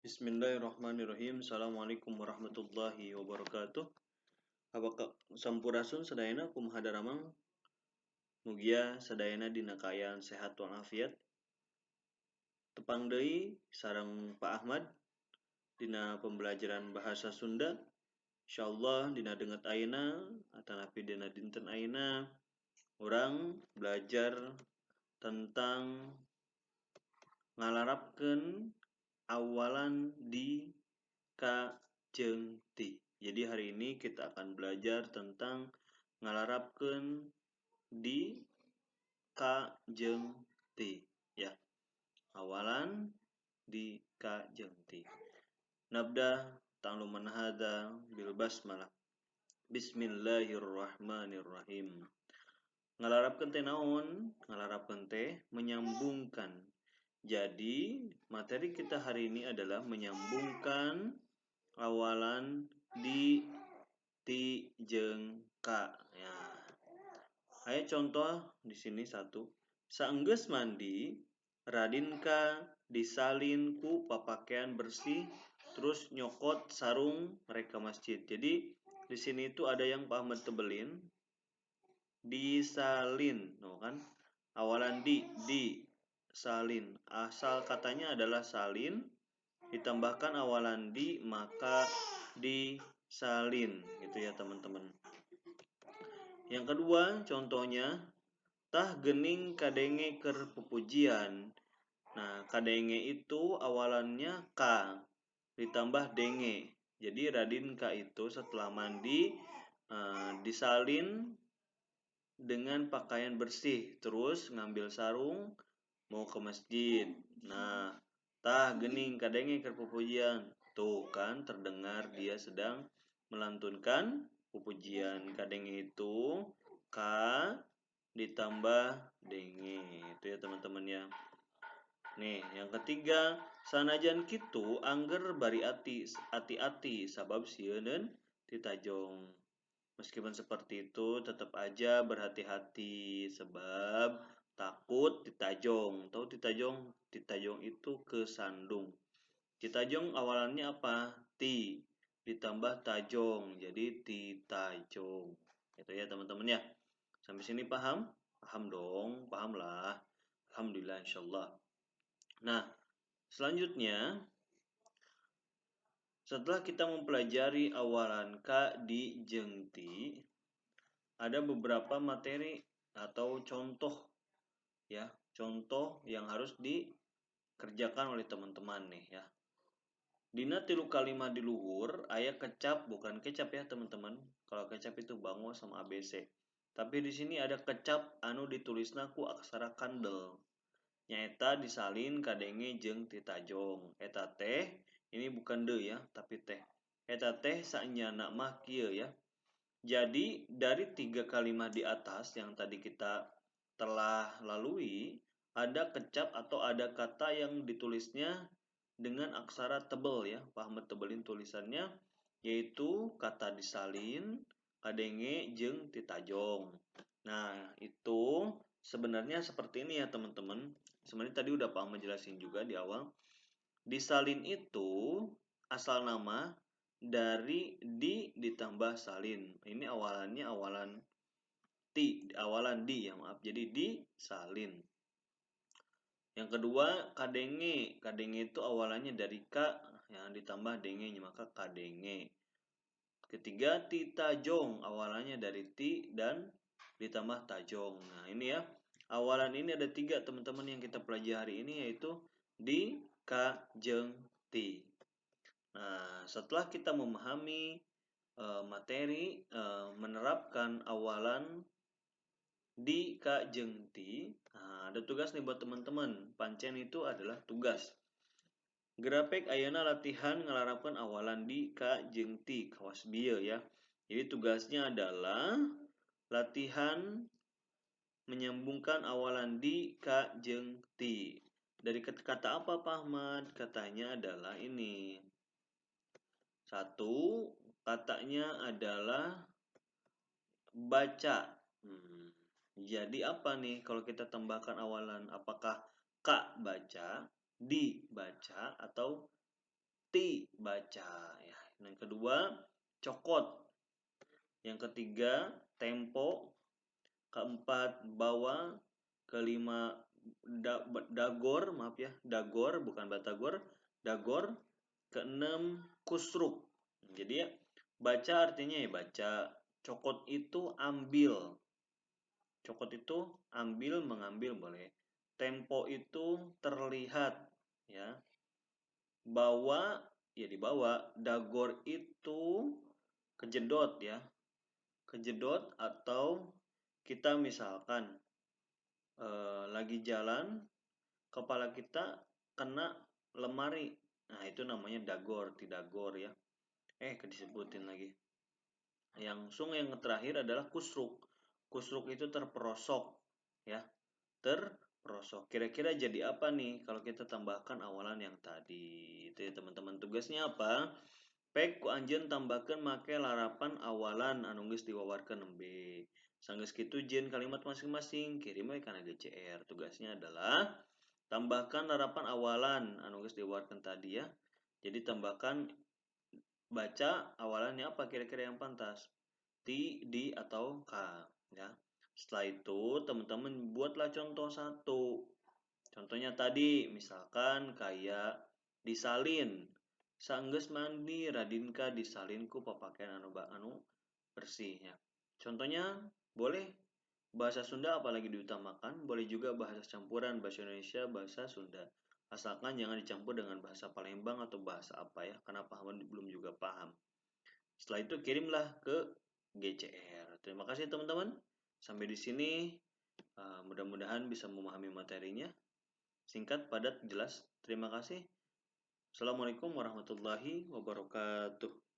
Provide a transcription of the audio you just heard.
Bismillahirrahmanirrahim. Assalamualaikum warahmatullahi wabarakatuh. Apakah sampurasun sadayana kumaha daramang? Mugia sadayana dina kaayaan sehat walafiat. Tepang deui sareng Pak Ahmad dina pembelajaran bahasa Sunda. Insyaallah dina deungeut ayeuna atanapi dina dinten ayeuna urang belajar tentang ngalarapkeun awalan di ka jeung ti. Jadi hari ini kita akan belajar tentang ngalarapkeun di ka jeung ti ya. Awalan di ka jeung ti. Nabda ta'luman hadza bil basmalah. Bismillahirrahmanirrahim. Ngalarapkeun teh naon? Ngalarapkeun teh menyambungkan. Jadi, materi kita hari ini adalah menyambungkan awalan di, ti, jeung, ka. Ya. Aya contoh di sini satu. Saenggeus mandi, Radinka disalin ku papakean bersih, terus nyokot sarung mereka masjid. Jadi di sini itu ada yang Pak Ahmad tebelin, disalin, no kan? Awalan di, salin. Asal katanya adalah salin, ditambahkan awalan di maka disalin gitu ya teman-teman. Yang kedua contohnya tah gening kadenge keur pupujian. Nah, kadenge itu awalannya ka ditambah denge. Jadi Radinka itu setelah mandi disalin dengan pakaian bersih, terus ngambil sarung mau ke masjid. Nah, tah gening kadenge keur pupujian. Tuh kan terdengar dia sedang melantunkan pupujian. Kadenge itu ka ditambah denge. Itu ya teman-teman ya. Nih, yang ketiga, sanajan kitu angger bari ati-ati sabab sieun titajong. Meskipun seperti itu, tetap aja berhati-hati sebab takut ditajong. Tahu ditajong? Ditajong itu kesandung. Ditajong awalannya apa? Ti ditambah tajong, jadi titajong. Itu ya teman-teman ya. Sampai sini paham? Paham dong, paham lah. Alhamdulillah insyaallah. Nah, selanjutnya setelah kita mempelajari awalan ka, di, jeung, ti, ada beberapa materi atau contoh ya, contoh yang harus dikerjakan oleh teman-teman nih ya. Dina tilu kalimat di luhur aya kecap, bukan kecap ya teman-teman. Kalau kecap itu bango sama ABC. Tapi di sini ada kecap anu ditulisna ku aksara kandel. Nyaeta disalin kadenge jeung titajong. Eta teh ini bukan de ya, tapi teh. Eta teh saenyana mah kieu ya. Jadi dari 3 kalimat di atas yang tadi kita telah lalui, ada kecap atau ada kata yang ditulisnya dengan aksara tebel ya. Pak Ahmad tebelin tulisannya, yaitu kata disalin, kadenge, jeung titajong. Nah, itu sebenarnya seperti ini ya teman-teman. Sebenarnya tadi udah Pak Ahmad jelasin juga di awal. Disalin itu asal nama dari di ditambah salin. Ini awalannya awalan ti, awalan di ya maaf. Jadi disalin. Yang kedua kadenge. Kadenge itu awalannya dari ka yang ditambah denge, maka kadenge. Ketiga titajong, awalannya dari ti dan ditambah tajong. Nah, ini ya. Awalan ini ada 3 teman-teman yang kita pelajari hari ini, yaitu di, ka, jeung, ti. Nah, setelah kita memahami materi menerapkan awalan di, ka, jeung, ti, nah, ada tugas nih buat teman-teman. Pancen itu adalah tugas. Grafik ayeuna latihan ngalarapkeun awalan di, ka, jeung, ti. Kawas bieu ya. Jadi tugasnya adalah latihan menyambungkan awalan di, ka, jeung, ti. Dari kata apa Pak Ahmad? Katanya adalah ini. Satu, katanya adalah baca. Jadi apa nih kalau kita tambahkan awalan? Apakah ka baca, di baca, atau baca ya. Yang kedua cokot, yang ketiga tempo, keempat bawa, kelima dagor, maaf ya, dagor bukan batagor, dagor, keenam kusruk. Jadi ya, baca artinya ya baca, cokot itu ambil, cokot itu ambil, mengambil boleh, tempo itu terlihat ya, bawa ya dibawa, dagor itu kejedot ya, kejedot, atau kita misalkan lagi jalan kepala kita kena lemari, nah itu namanya dagor, tidagor ya. Disebutin lagi. Yang terakhir adalah kusruk. Kusruk itu terperosok ya, terperosok. Kira-kira jadi apa nih kalau kita tambahkan awalan yang tadi? Itu ya teman-teman, tugasnya apa? Pek ku anjeun tambahkeun make larapan awalan anu geus diwawarkeun nembe. Sanggeus kitu jieun kalimat masing-masing kirim we kana GCR. Tugasnya adalah tambahkan larapan awalan anu geus diwawarkeun tadi ya. Jadi tambahkan, baca awalannya apa kira-kira yang pantas? Ti, di, atau ka ya. Setelah itu teman-teman buatlah contoh satu. Contohnya tadi misalkan kayak disalin. Sanggeus mandi Radinka disalinku papakaian anu bersih ya. Contohnya boleh bahasa Sunda apalagi diutamakan, boleh juga bahasa campuran bahasa Indonesia, bahasa Sunda. Asalkan jangan dicampur dengan bahasa Palembang atau bahasa apa ya, karena pahaman belum juga paham. Setelah itu kirimlah ke GCR. Terima kasih teman-teman. Sampai di sini mudah-mudahan bisa memahami materinya. Singkat, padat, jelas. Terima kasih. Assalamualaikum warahmatullahi wabarakatuh.